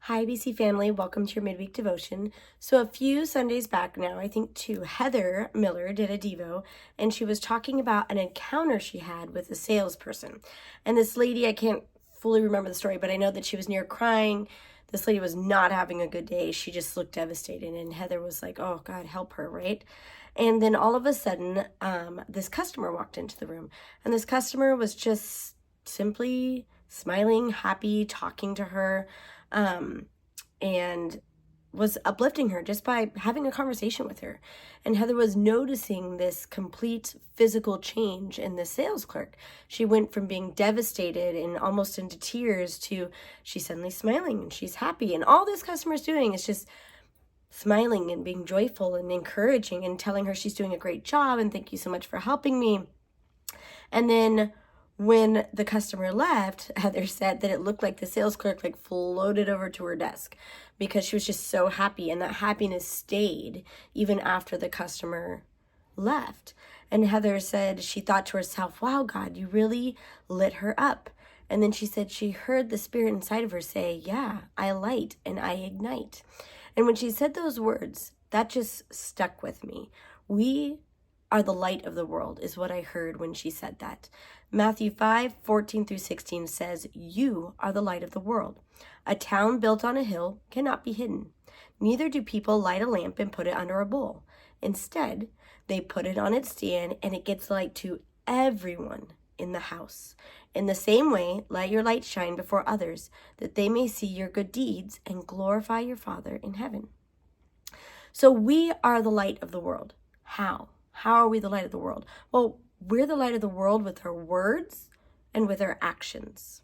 Hi, BC family. Welcome to your midweek devotion. So, a few Sundays back now, I think two, Heather Miller did a Devo, and she was talking about an encounter she had with a salesperson. And this lady, I can't fully remember the story, but I know that she was near crying. This lady was not having a good day. She just looked devastated, and Heather was like, oh, God, help her, right? And then all of a sudden, this customer walked into the room, and this customer was just simply smiling, happy, talking to her. And was uplifting her just by having a conversation with her. And Heather was noticing this complete physical change in the sales clerk. She went from being devastated and almost into tears to she's suddenly smiling and she's happy. And all this customer's doing is just smiling and being joyful and encouraging and telling her she's doing a great job and thank you so much for helping me. And then when the customer left, Heather said that it looked like the sales clerk floated over to her desk because she was just so happy, and that happiness stayed even after the customer left. And Heather said she thought to herself, wow, God, you really lit her up. And then she said she heard the spirit inside of her say, yeah, I light and I ignite. And when she said those words, that just stuck with me. We are the light of the world is what I heard when she said that. Matthew 5:14-16 says, you are the light of the world. A town built on a hill cannot be hidden. Neither do people light a lamp and put it under a bowl. Instead, they put it on its stand and it gets light to everyone in the house. In the same way, let your light shine before others, that they may see your good deeds and glorify your Father in heaven. So we are the light of the world. How? How are we the light of the world? Well, we're the light of the world with our words and with our actions.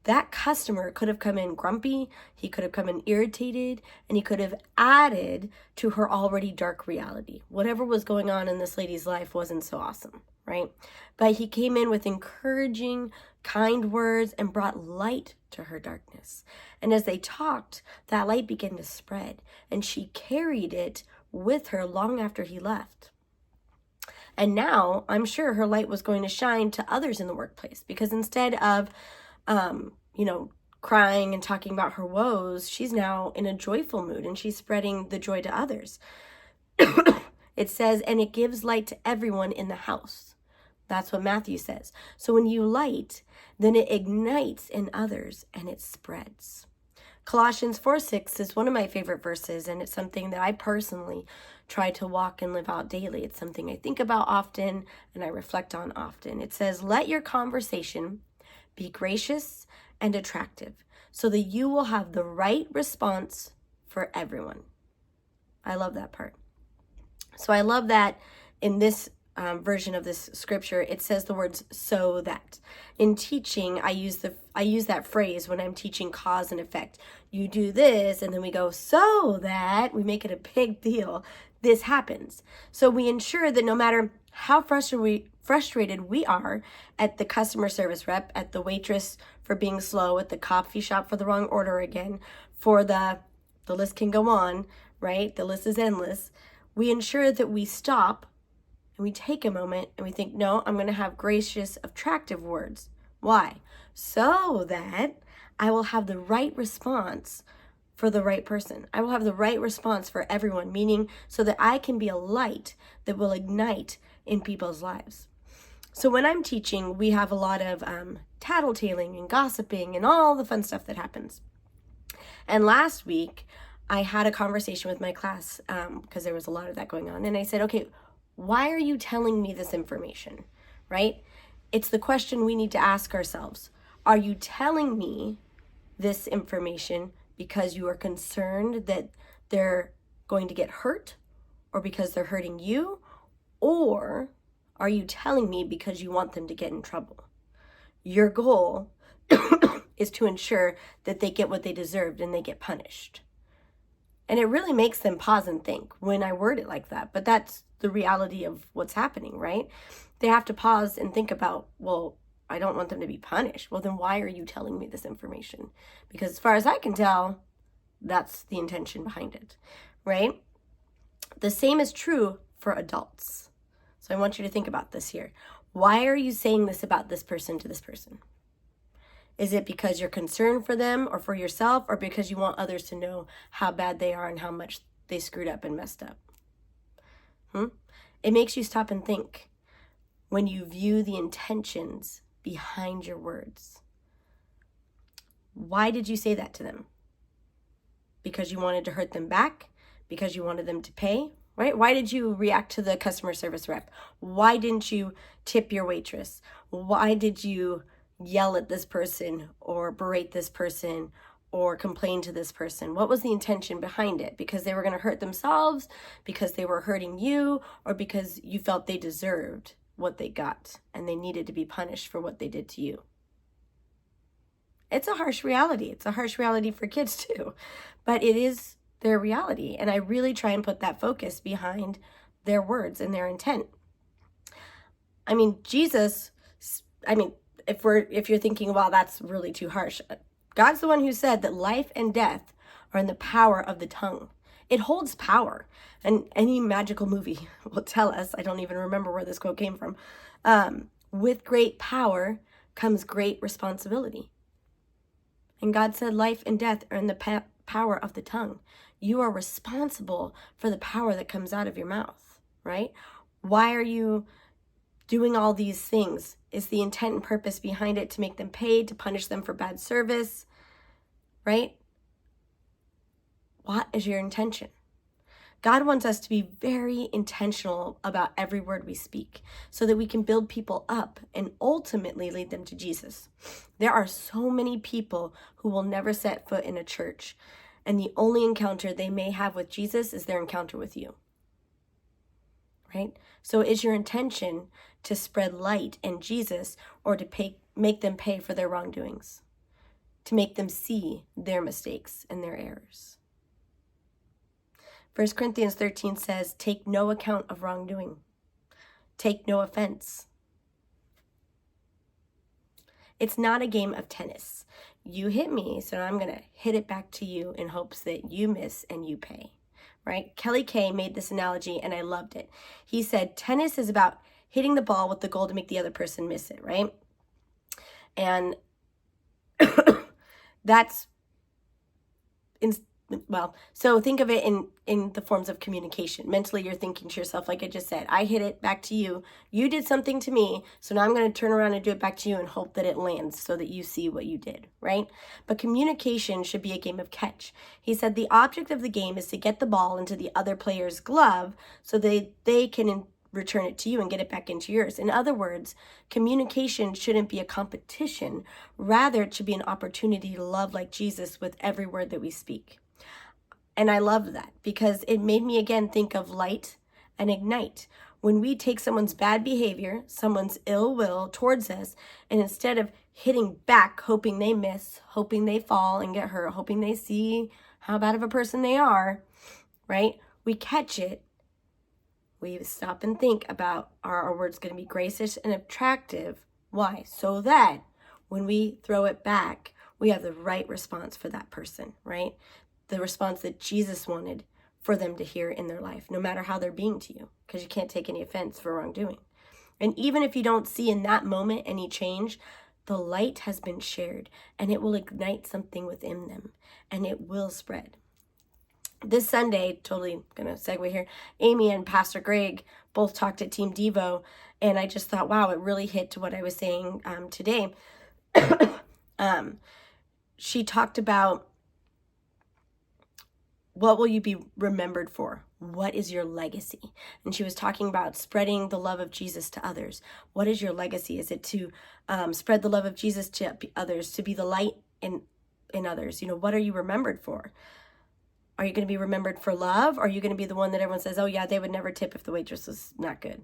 That customer could have come in grumpy, he could have come in irritated, and he could have added to her already dark reality. Whatever was going on in this lady's life wasn't so awesome, right? But he came in with encouraging, kind words and brought light to her darkness. And as they talked, that light began to spread, and she carried it with her long after he left. And now I'm sure her light was going to shine to others in the workplace, because instead of, crying and talking about her woes, she's now in a joyful mood and she's spreading the joy to others. It says, and it gives light to everyone in the house. That's what Matthew says. So when you light, then it ignites in others and it spreads. Colossians 4:6 is one of my favorite verses, and it's something that I personally try to walk and live out daily. It's something I think about often and I reflect on often. It says, let your conversation be gracious and attractive so that you will have the right response for everyone. I love that part. So I love that in this version of this scripture, it says the words so that. In teaching, I use that phrase when I'm teaching cause and effect. You do this, and then we go so that, we make it a big deal. This happens. So we ensure that no matter how frustrated we are at the customer service rep, at the waitress for being slow, at the coffee shop for the wrong order again, for the list can go on, right? The list is endless. We ensure that we stop and we take a moment and we think, no, I'm going to have gracious, attractive words. Why? So that I will have the right response for the right person. I will have the right response for everyone, meaning so that I can be a light that will ignite in people's lives. So when I'm teaching, we have a lot of tattletaling and gossiping and all the fun stuff that happens. And last week, I had a conversation with my class because there was a lot of that going on. And I said, okay, why are you telling me this information, right? It's the question we need to ask ourselves. Are you telling me this information because you are concerned that they're going to get hurt, or because they're hurting you? Or are you telling me because you want them to get in trouble? Your goal is to ensure that they get what they deserved and they get punished. And it really makes them pause and think when I word it like that. But that's the reality of what's happening, right? They have to pause and think about, well, I don't want them to be punished. Well, then why are you telling me this information? Because as far as I can tell, that's the intention behind it, right? The same is true for adults. So I want you to think about this here. Why are you saying this about this person to this person? Is it because you're concerned for them or for yourself, or because you want others to know how bad they are and how much they screwed up and messed up? It makes you stop and think when you view the intentions behind your words. Why did you say that to them? Because you wanted to hurt them back? Because you wanted them to pay? Right? Why did you react to the customer service rep? Why didn't you tip your waitress? Why did you yell at this person or berate this person or complain to this person? What was the intention behind it? Because they were going to hurt themselves, because they were hurting you, or because you felt they deserved what they got and they needed to be punished for what they did to you? It's a harsh reality. It's a harsh reality for kids too, but it is their reality. And I really try and put that focus behind their words and their intent. I mean, Jesus, if you're thinking, well, that's really too harsh. God's the one who said that life and death are in the power of the tongue. It holds power. And any magical movie will tell us, I don't even remember where this quote came from, with great power comes great responsibility. And God said life and death are in the power of the tongue. You are responsible for the power that comes out of your mouth, right? Why are you doing all these things? Is the intent and purpose behind it to make them pay, to punish them for bad service, right? What is your intention? God wants us to be very intentional about every word we speak so that we can build people up and ultimately lead them to Jesus. There are so many people who will never set foot in a church, and the only encounter they may have with Jesus is their encounter with you, right? So is your intention to spread light and Jesus, or to make them pay for their wrongdoings, to make them see their mistakes and their errors? 1 Corinthians 13 says, take no account of wrongdoing. Take no offense. It's not a game of tennis. You hit me, so I'm going to hit it back to you in hopes that you miss and you pay, right? Kelly Kay made this analogy and I loved it. He said, tennis is about hitting the ball with the goal to make the other person miss it, right? And that's so think of it in the forms of communication. Mentally, you're thinking to yourself, like I just said, I hit it back to you. You did something to me, so now I'm going to turn around and do it back to you and hope that it lands so that you see what you did, right? But communication should be a game of catch. He said the object of the game is to get the ball into the other player's glove so they can return it to you and get it back into yours. In other words, communication shouldn't be a competition. Rather, it should be an opportunity to love like Jesus with every word that we speak. And I love that because it made me again think of light and ignite. When we take someone's bad behavior, someone's ill will towards us, and instead of hitting back, hoping they miss, hoping they fall and get hurt, hoping they see how bad of a person they are, right? We catch it. We stop and think about, are our words going to be gracious and attractive? Why? So that when we throw it back, we have the right response for that person, right? The response that Jesus wanted for them to hear in their life, no matter how they're being to you, because you can't take any offense for wrongdoing. And even if you don't see in that moment any change, the light has been shared and it will ignite something within them and it will spread. This Sunday, totally going to segue here, Amy and Pastor Greg both talked at Team Devo, and I just thought, wow, it really hit to what I was saying today. She talked about, what will you be remembered for? What is your legacy? And she was talking about spreading the love of Jesus to others. What is your legacy? Is it to spread the love of Jesus to others, to be the light in others? You know, what are you remembered for? Are you going to be remembered for love? Or are you going to be the one that everyone says, oh yeah, they would never tip if the waitress was not good?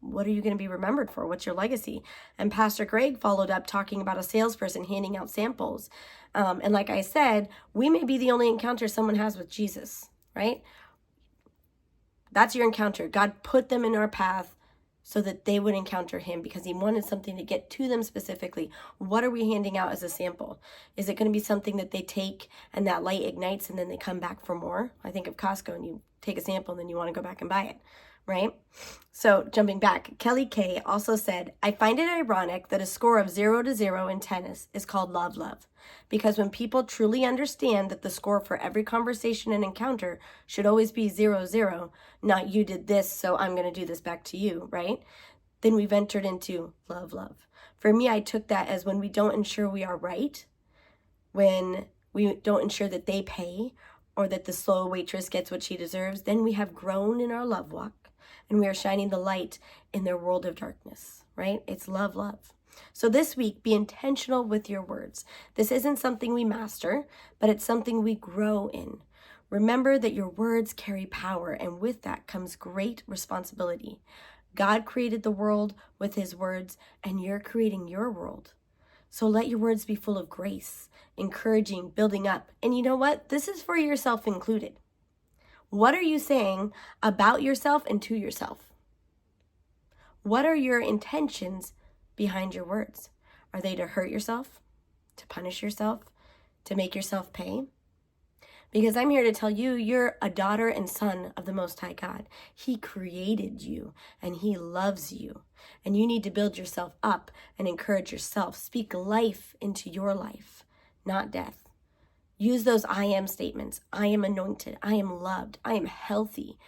What are you going to be remembered for? What's your legacy? And Pastor Greg followed up talking about a salesperson handing out samples. And like I said, we may be the only encounter someone has with Jesus, right? That's your encounter. God put them in our path so that they would encounter him because he wanted something to get to them specifically. What are we handing out as a sample? Is it going to be something that they take and that light ignites and then they come back for more? I think of Costco and you take a sample and then you want to go back and buy it, right? So jumping back, Kelly Kay also said, I find it ironic that a score of 0-0 in tennis is called love, because when people truly understand that the score for every conversation and encounter should always be 0-0, not you did this, so I'm going to do this back to you, right? Then we've entered into love. For me, I took that as when we don't ensure we are right, when we don't ensure that they pay or that the slow waitress gets what she deserves, then we have grown in our love walk and we are shining the light in their world of darkness, right? It's love. So this week, be intentional with your words. This isn't something we master, but it's something we grow in. Remember that your words carry power, and with that comes great responsibility. God created the world with his words, and you're creating your world. So let your words be full of grace, encouraging, building up. And you know what? This is for yourself included. What are you saying about yourself and to yourself? What are your intentions behind your words? Are they to hurt yourself? To punish yourself? To make yourself pay? Because I'm here to tell you, you're a daughter and son of the Most High God. He created you and he loves you. And you need to build yourself up and encourage yourself. Speak life into your life, not death. Use those I am statements. I am anointed. I am loved. I am healthy.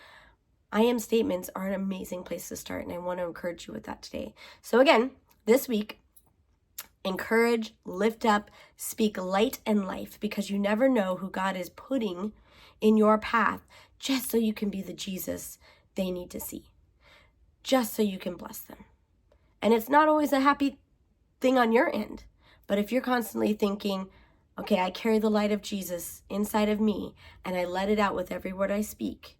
I am statements are an amazing place to start, and I want to encourage you with that today. So again, this week, encourage, lift up, speak light and life, because you never know who God is putting in your path just so you can be the Jesus they need to see, just so you can bless them. And it's not always a happy thing on your end, but if you're constantly thinking, okay, I carry the light of Jesus inside of me and I let it out with every word I speak,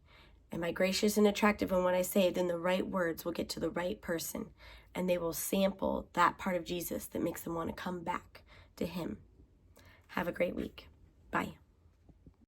am I gracious and attractive in what I say, then the right words will get to the right person and they will sample that part of Jesus that makes them want to come back to him. Have a great week. Bye.